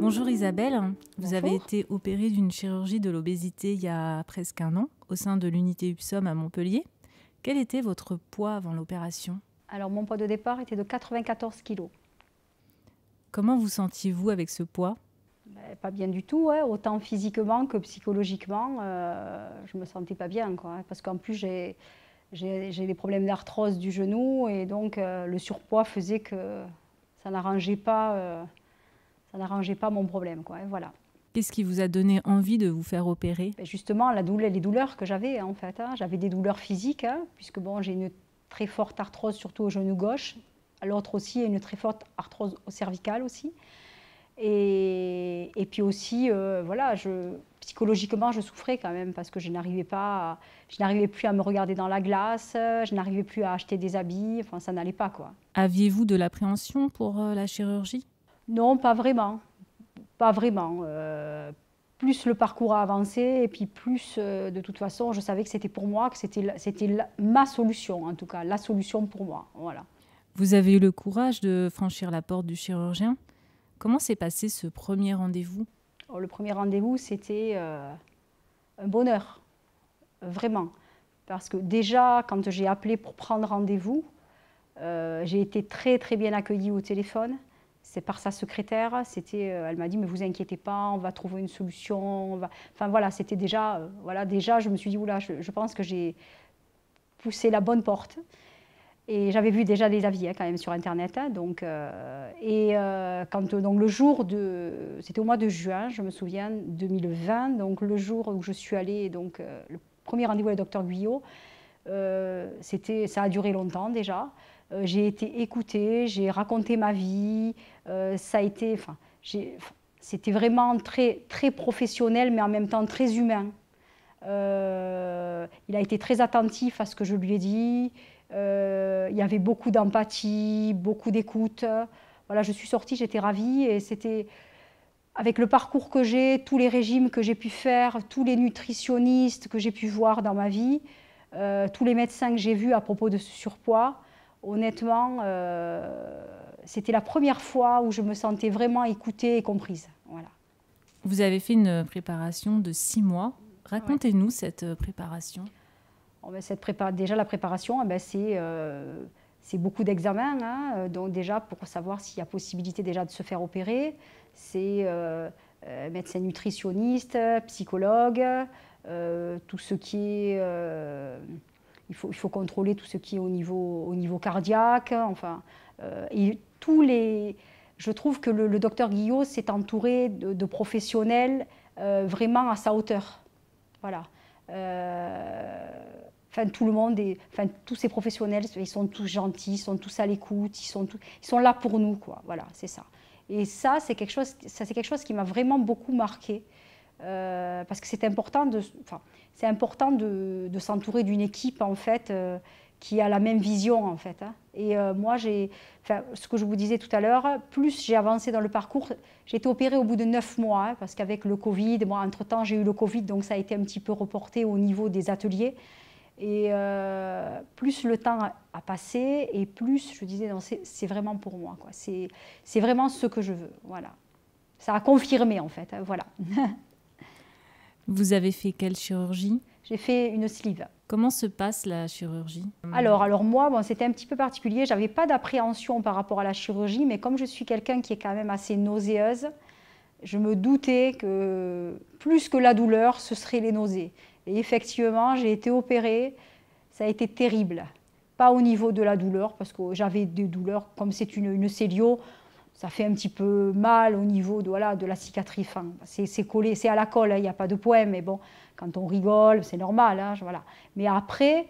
Bonjour Isabelle, vous avez Bonjour. été opérée d'une chirurgie de l'obésité il y a presque un an au sein de l'unité UPSOM à Montpellier. Quel était votre poids avant l'opération? Alors mon poids de départ était de 94 kilos. Comment vous sentiez-vous avec ce poids? Pas bien du tout, hein, autant physiquement que psychologiquement. Je me sentais pas bien, quoi, hein, parce qu'en plus j'ai des problèmes d'arthrose du genou et donc le surpoids faisait que ça n'arrangeait pas mon problème, quoi, hein, voilà. Qu'est-ce qui vous a donné envie de vous faire opérer? Justement, les douleurs que j'avais, en fait, hein, j'avais des douleurs physiques, hein, puisque bon, j'ai une très forte arthrose, surtout au genou gauche. L'autre aussi, une très forte arthrose au cervical aussi. Et puis aussi, voilà, psychologiquement, je souffrais quand même parce que je n'arrivais plus à me regarder dans la glace, je n'arrivais plus à acheter des habits, enfin, ça n'allait pas, quoi. Aviez-vous de l'appréhension pour la chirurgie? Non, pas vraiment, pas vraiment. Plus le parcours a avancé et puis plus, de toute façon, je savais que c'était pour moi, que c'était ma solution, en tout cas, la solution pour moi, voilà. Vous avez eu le courage de franchir la porte du chirurgien. Comment s'est passé ce premier rendez-vous? Alors, le premier rendez-vous, c'était un bonheur, vraiment. Parce que déjà, quand j'ai appelé pour prendre rendez-vous, j'ai été très très bien accueillie au téléphone. C'est par sa secrétaire. Elle m'a dit, mais vous inquiétez pas, on va trouver une solution. Enfin voilà, c'était déjà, déjà, je me suis dit, oula, je pense que j'ai poussé la bonne porte. Et j'avais vu déjà des avis, hein, quand même sur Internet. Hein, donc, donc le jour c'était au mois de juin, je me souviens, 2020. Donc le jour où je suis allée, donc le premier rendez-vous avec le docteur Guyot, ça a duré longtemps déjà. J'ai été écoutée, j'ai raconté ma vie. C'était vraiment très, très professionnel, mais en même temps très humain. Il a été très attentif à ce que je lui ai dit. Il y avait beaucoup d'empathie, beaucoup d'écoute. Voilà, je suis sortie, j'étais ravie et c'était avec le parcours que j'ai, tous les régimes que j'ai pu faire, tous les nutritionnistes que j'ai pu voir dans ma vie, tous les médecins que j'ai vus à propos de ce surpoids. Honnêtement, c'était la première fois où je me sentais vraiment écoutée et comprise. Voilà. Vous avez fait une préparation de 6 mois. Racontez-nous cette préparation. Déjà, la préparation, c'est beaucoup d'examens. Hein, donc déjà, pour savoir s'il y a possibilité déjà de se faire opérer, c'est médecin nutritionniste, psychologue, tout ce qui est... il faut contrôler tout ce qui est au niveau cardiaque. Enfin, et je trouve que le docteur Guyot s'est entouré de professionnels vraiment à sa hauteur. Voilà. Tout le monde, tous ces professionnels, ils sont tous gentils, ils sont tous à l'écoute, ils sont là pour nous, quoi. Voilà, c'est ça. Et ça, c'est quelque chose qui m'a vraiment beaucoup marqué, parce que c'est important de s'entourer d'une équipe en fait qui a la même vision en fait. Hein. Et moi, ce que je vous disais tout à l'heure, plus j'ai avancé dans le parcours, j'ai été opérée au bout de 9 mois, hein, parce qu'avec le Covid, moi, entre-temps, j'ai eu le Covid, donc ça a été un petit peu reporté au niveau des ateliers. Et plus le temps a passé, et plus je disais, non, c'est vraiment pour moi, quoi. C'est vraiment ce que je veux, voilà. Ça a confirmé, en fait, hein, voilà. Vous avez fait quelle chirurgie? J'ai fait une sleeve. Comment se passe la chirurgie? Alors moi, bon, c'était un petit peu particulier. Je n'avais pas d'appréhension par rapport à la chirurgie, mais comme je suis quelqu'un qui est quand même assez nauséeuse, je me doutais que plus que la douleur, ce serait les nausées. Et effectivement, j'ai été opérée. Ça a été terrible. Pas au niveau de la douleur, parce que j'avais des douleurs, comme c'est une célio, ça fait un petit peu mal au niveau de la cicatrice. Enfin, c'est collé, c'est à la colle, il n'y a pas de poème, mais bon, quand on rigole, c'est normal. Hein, voilà. Mais après,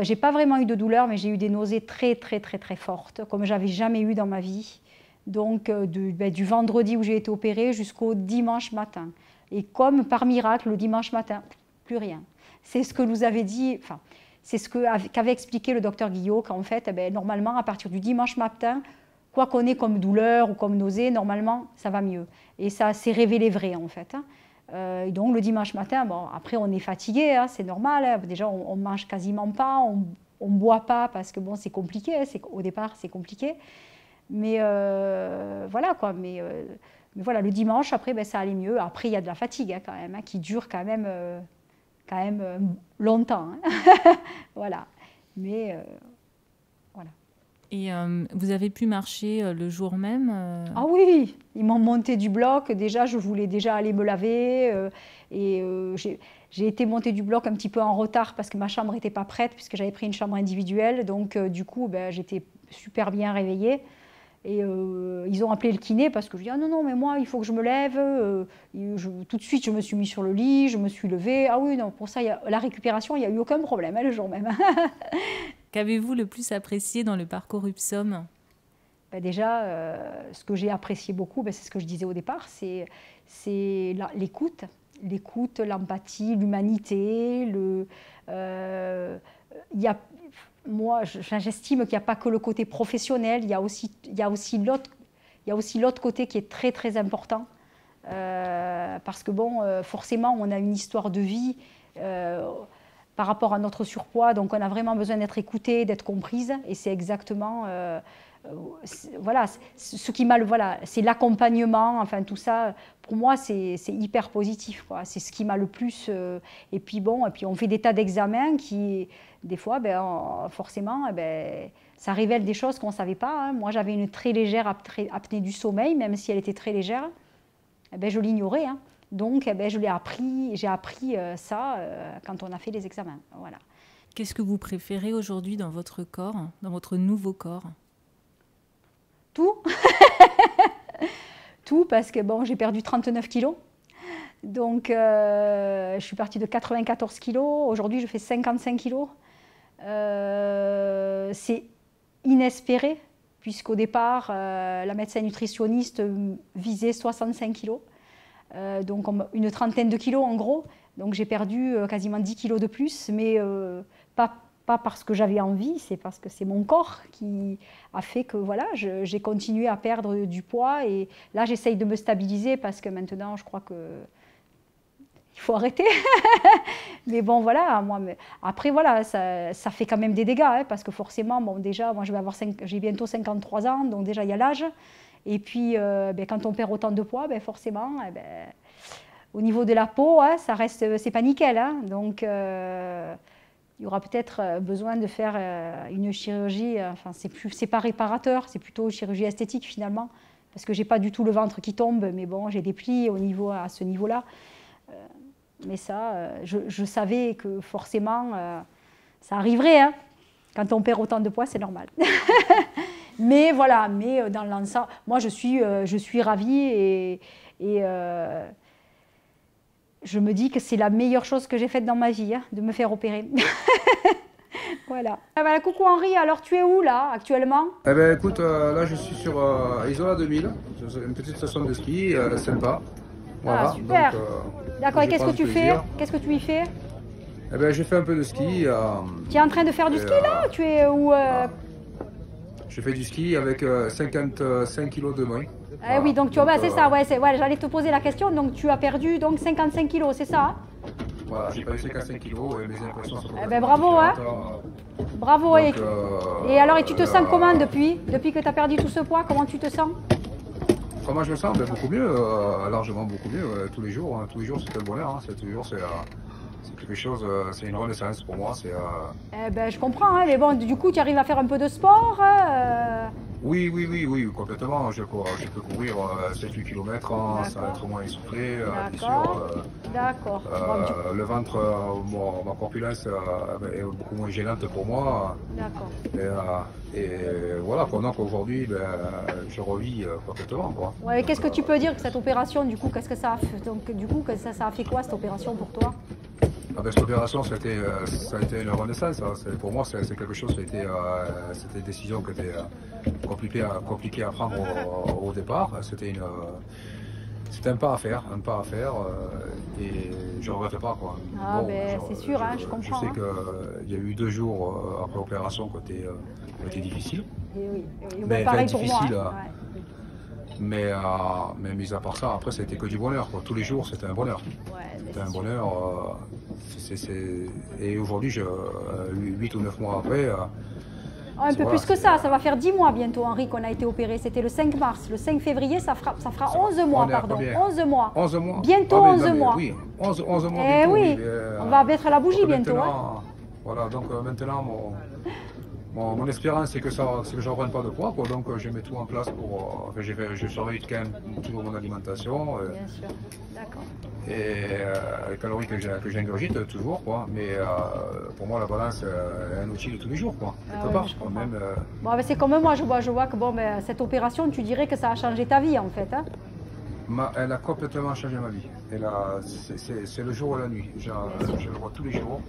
j'ai pas vraiment eu de douleur, mais j'ai eu des nausées très, très, très, très fortes, comme j'avais jamais eu dans ma vie. Donc, du vendredi où j'ai été opérée jusqu'au dimanche matin. Et comme par miracle, le dimanche matin, plus rien. C'est ce que nous avait dit, enfin, c'est ce qu'avait expliqué le docteur Guyot, qu'en fait, normalement, à partir du dimanche matin, quoi qu'on ait comme douleur ou comme nausée, normalement, ça va mieux. Et ça s'est révélé vrai, en fait. Et donc, le dimanche matin, bon, après, on est fatigué, hein, c'est normal. Hein, déjà, on ne mange quasiment pas, on ne boit pas, parce que bon, c'est compliqué. Au départ, c'est compliqué. Mais voilà, quoi. Mais Mais voilà, le dimanche, après, ben, ça allait mieux. Après, il y a de la fatigue quand même, qui dure quand même longtemps. Voilà. Mais voilà. Et vous avez pu marcher le jour même Ah oui, ils m'ont monté du bloc. Déjà, je voulais déjà aller me laver. J'ai été montée du bloc un petit peu en retard parce que ma chambre n'était pas prête, puisque j'avais pris une chambre individuelle. Donc, du coup, ben, j'étais super bien réveillée. Et ils ont appelé le kiné parce que je dis ah non, non, mais moi, il faut que je me lève. Tout de suite, je me suis mis sur le lit, je me suis levée. Ah oui, non, pour ça, la récupération, il n'y a eu aucun problème le jour même. Qu'avez-vous le plus apprécié dans le parcours UPSOM? Ben déjà, ce que j'ai apprécié beaucoup, ben c'est ce que je disais au départ, c'est l'écoute. L'écoute, l'empathie, l'humanité. Moi, j'estime qu'il n'y a pas que le côté professionnel, il y a aussi l'autre côté qui est très très important. Parce que bon, forcément, on a une histoire de vie par rapport à notre surpoids, donc on a vraiment besoin d'être écouté, d'être comprise, et c'est exactement, voilà, c'est l'accompagnement, enfin tout ça, pour moi c'est hyper positif, quoi. C'est ce qui m'a le plus, et puis on fait des tas d'examens qui, des fois, forcément, ça révèle des choses qu'on ne savait pas, hein. Moi j'avais une très légère apnée du sommeil, même si elle était très légère, je l'ignorais, hein. Donc, j'ai appris ça quand on a fait les examens. Voilà. Qu'est-ce que vous préférez aujourd'hui dans votre corps, dans votre nouveau corps? Tout. Tout, parce que j'ai perdu 39 kilos. Donc, je suis partie de 94 kilos. Aujourd'hui, je fais 55 kilos. C'est inespéré, puisqu'au départ, la médecin nutritionniste visait 65 kilos. Donc une trentaine de kilos en gros, donc j'ai perdu quasiment 10 kilos de plus, mais pas parce que j'avais envie, c'est parce que c'est mon corps qui a fait que voilà, j'ai continué à perdre du poids, et là j'essaye de me stabiliser parce que maintenant je crois que il faut arrêter. Mais bon voilà, après voilà, ça fait quand même des dégâts, hein, parce que forcément, déjà moi j'ai bientôt 53 ans, donc déjà il y a l'âge. Et puis, quand on perd autant de poids, forcément, au niveau de la peau, hein, c'est pas nickel. Hein. Donc, il y aura peut-être besoin de faire une chirurgie. Enfin, c'est pas réparateur, c'est plutôt une chirurgie esthétique finalement, parce que j'ai pas du tout le ventre qui tombe, mais bon, j'ai des plis à ce niveau-là. Mais ça, je savais que forcément, ça arriverait. Hein. Quand on perd autant de poids, c'est normal. Mais voilà, dans l'ensemble, moi je suis ravie, et je me dis que c'est la meilleure chose que j'ai faite dans ma vie, hein, de me faire opérer. Voilà. Coucou Henri, alors tu es où là actuellement? Eh ben écoute, là je suis sur Isola 2000, une petite station de ski sympa. Voilà. Ah super. D'accord, et qu'est-ce que tu fais? Qu'est-ce que tu y fais? Eh ben j'ai fait un peu de ski. Tu es en train de faire du ski là? Tu es où Je fais du ski avec 55 kilos de moins. Voilà. Oui, donc c'est ça, ouais, j'allais te poser la question, donc tu as perdu donc 55 kilos, c'est ça, hein? Voilà, j'ai perdu 55 kilos et mes impressions sont bravo, hein. Bravo, donc, et alors, et tu te sens comment depuis que tu as perdu tout ce poids, comment tu te sens? Comment je me sens? Beaucoup mieux, largement beaucoup mieux, tous les jours, hein. Tous les jours c'est un bonheur, hein. Tous les jours c'est quelque chose, c'est une renaissance pour moi. Je comprends, hein, mais bon, du coup, tu arrives à faire un peu de sport Oui, complètement. Je peux courir 7-8 km sans être moins essoufflé, bien sûr. D'accord. Le ventre, ma corpulence est beaucoup moins gênante pour moi. D'accord. Et voilà, pendant qu'aujourd'hui, je revis complètement, quoi. Ouais, qu'est-ce que tu peux dire que cette opération, du coup, qu'est-ce que ça a fait? Donc, du coup, ça a fait quoi cette opération pour toi? Cette opération, ça a été une renaissance. Hein. Pour moi, c'est quelque chose, c'était une décision qui était compliquée à prendre au départ. C'était un pas à faire, et je ne regrette pas, quoi. C'est sûr, hein, je comprends. Je sais qu'il y a eu 2 jours après l'opération qui étaient difficiles. Oui. Mais pareil pour moi. Hein. Mais mis à part ça, après, c'était que du bonheur, quoi. Tous les jours, c'était un bonheur. C'était un bonheur. Et aujourd'hui, 8 ou 9 mois après, Un peu plus que ça va faire 10 mois bientôt, Henri, qu'on a été opéré. C'était le 5 mars. Le 5 février, ça fera 11 mois, pardon. 11 mois. 11 mois. Bientôt 11 mois. Oui, 11 mois. Eh bientôt, oui, on va mettre la bougie bientôt. Voilà, donc maintenant, mon espérance, c'est que je ne reprenne pas de poids, quoi. Donc je mets tout en place pour... je surveille quand même toujours mon alimentation. Bien sûr, d'accord. Et les calories que j'ingurgite toujours, quoi. Mais pour moi, la balance est un outil de tous les jours, quoi. Quelque part, même, bon, c'est comme moi, je vois que bon, cette opération, tu dirais que ça a changé ta vie, en fait. Hein? Elle a complètement changé ma vie. C'est le jour et la nuit. Je le vois tous les jours.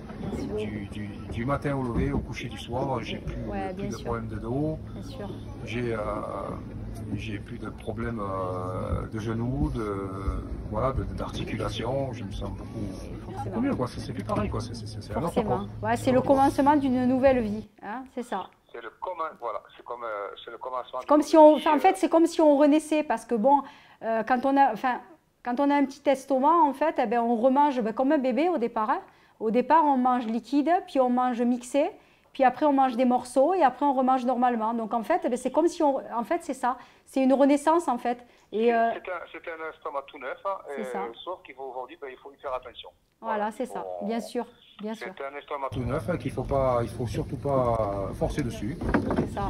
Du matin au lever, au coucher du soir, j'ai plus de problèmes de dos. J'ai plus de problèmes de genoux, d'articulation. Je me sens beaucoup mieux, quoi. C'est plus pareil, quoi. C'est un autre corps. Ouais, c'est le commencement d'une nouvelle vie, hein, c'est ça. C'est le commencement. En fait, c'est comme si on renaissait, parce que bon, quand on a un petit estomac, en fait, eh ben, on remange comme un bébé au départ. Hein. Au départ, on mange liquide, puis on mange mixé, puis après on mange des morceaux, et après on remange normalement. Donc en fait, eh ben, c'est comme si en fait, c'est ça. C'est une renaissance, en fait. C'est un estomac tout neuf, sauf qu'aujourd'hui, il faut y faire attention. Voilà, c'est ça, bien sûr. C'est un estomac tout neuf qu'il faut surtout pas forcer dessus. C'est ça.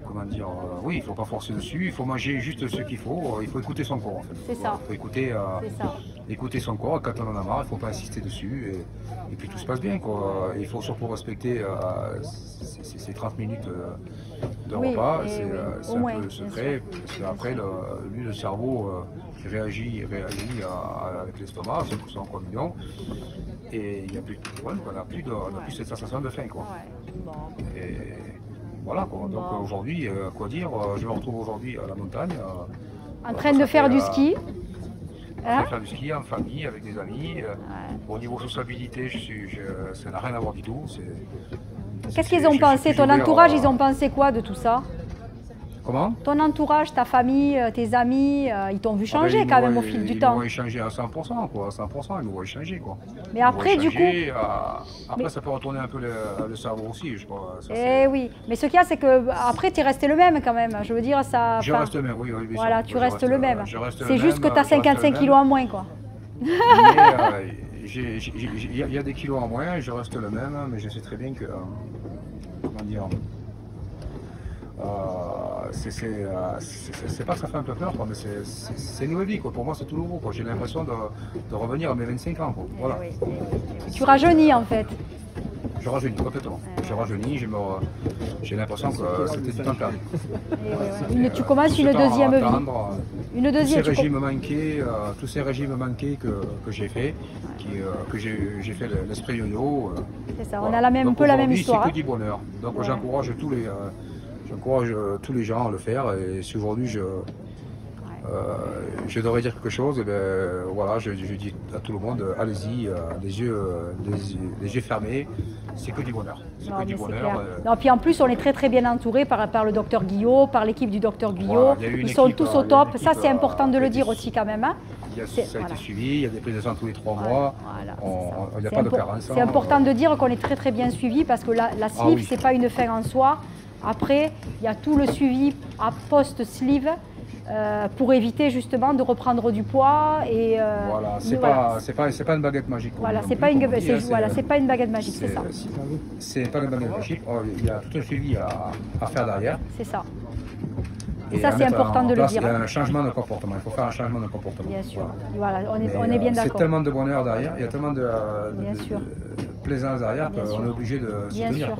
Comment dire, oui, il ne faut pas forcer dessus, il faut manger juste ce qu'il faut, il faut écouter son corps, en fait. C'est ça. Il faut écouter son corps, quand on en a marre, il ne faut pas insister dessus, et puis tout se passe bien, quoi. Il faut surtout respecter ces 30 minutes de repas, c'est un peu le secret, parce qu'après, le cerveau réagit avec l'estomac, c'est encore mignon, et il n'y a plus de problème, on n'a plus cette sensation de faim, quoi. Et voilà, quoi. Donc aujourd'hui, quoi dire, je me retrouve aujourd'hui à la montagne. En train de faire du ski. En train de faire du ski en famille, avec des amis. Au niveau sociabilité, ça n'a rien à voir du tout. Qu'est-ce qu'ils ont pensé? Ton entourage, ils ont pensé quoi de tout ça? Comment? Ton entourage, ta famille, tes amis, ils t'ont vu changer quand même au fil du temps. Ils m'ont échangé à 100%, quoi. À 100%, ils m'ont échangé, quoi. Mais après, du coup... Après, ça peut retourner un peu le cerveau aussi, je crois. Oui, mais ce qu'il y a, c'est que après, tu restes le même quand même. Je veux dire, ça... Je reste le même, oui, bien sûr. Voilà, tu restes le même. C'est juste que tu as 55 kilos en moins, quoi. Mais il y a des kilos en moins, je reste le même, mais je sais très bien que... Comment dire... c'est pas que ça fait un peu peur, quoi, mais c'est une nouvelle vie, quoi. Pour moi, c'est tout nouveau, quoi. J'ai l'impression de revenir à mes 25 ans, quoi. Voilà. Tu rajeunis, en fait. Je rajeunis complètement. Je rajeunis, j'ai l'impression que c'était du temps perdu. Tu commences une deuxième vie. Tous ces régimes manqués que j'ai fait, que j'ai fait l'esprit yo-yo. C'est ça, on a un peu la même histoire. C'est que du bonheur. Donc j'encourage tous les gens à le faire, et si aujourd'hui je devrais dire quelque chose, et voilà, je dis à tout le monde, allez-y, les yeux fermés, c'est que du bonheur. C'est que du bonheur. Non, puis en plus, on est très très bien entouré par le docteur Guillot, par l'équipe du docteur Guillot. Ils sont tous au top. Ça, c'est important de le dire aussi quand même. Hein. Ça a été suivi, il y a des prises de sang tous les 3 mois, il n'y a pas de carence. C'est important de dire qu'on est très très bien suivi, parce que la sleeve, c'est pas une fin en soi. Après, il y a tout le suivi à post-sleeve pour éviter justement de reprendre du poids. Et, voilà, c'est pas une baguette magique. Voilà, c'est pas une baguette magique, c'est ça. C'est pas une baguette magique, il y a tout un suivi à faire derrière. C'est ça. Et ça, c'est important de le dire. Il y a un changement de comportement, il faut faire un changement de comportement. Bien sûr, voilà, on est bien d'accord. C'est tellement de bonheur derrière, il y a tellement de plaisance derrière qu'on est obligé de se tenir.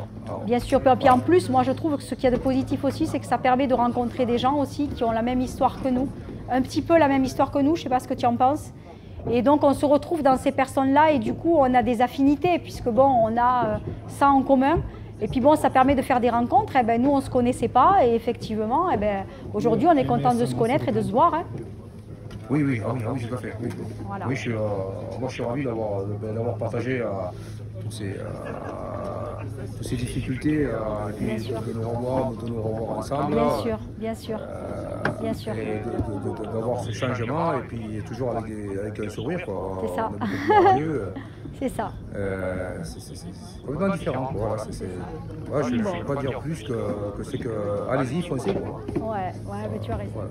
Bien sûr, puis en plus, moi je trouve que ce qu'il y a de positif aussi, c'est que ça permet de rencontrer des gens aussi qui ont la même histoire que nous, un petit peu la même histoire que nous, je ne sais pas ce que tu en penses. Et donc on se retrouve dans ces personnes-là, et du coup on a des affinités, puisque bon, on a ça en commun. Et puis bon, ça permet de faire des rencontres. Et nous, on ne se connaissait pas, et effectivement, aujourd'hui, on est content de se connaître et de se voir. Hein. Oui, tout à fait. Oui. Voilà. Oui, moi, je suis ravi d'avoir partagé toutes ces difficultés, et puis de nous revoir ensemble. Bien sûr. Et d'avoir ce changement, et puis toujours avec un sourire, quoi. C'est ça. C'est ça. C'est complètement différent, quoi. Je ne peux pas dire plus que c'est que. Allez-y, foncez, quoi. Ouais, mais tu as raison. Voilà.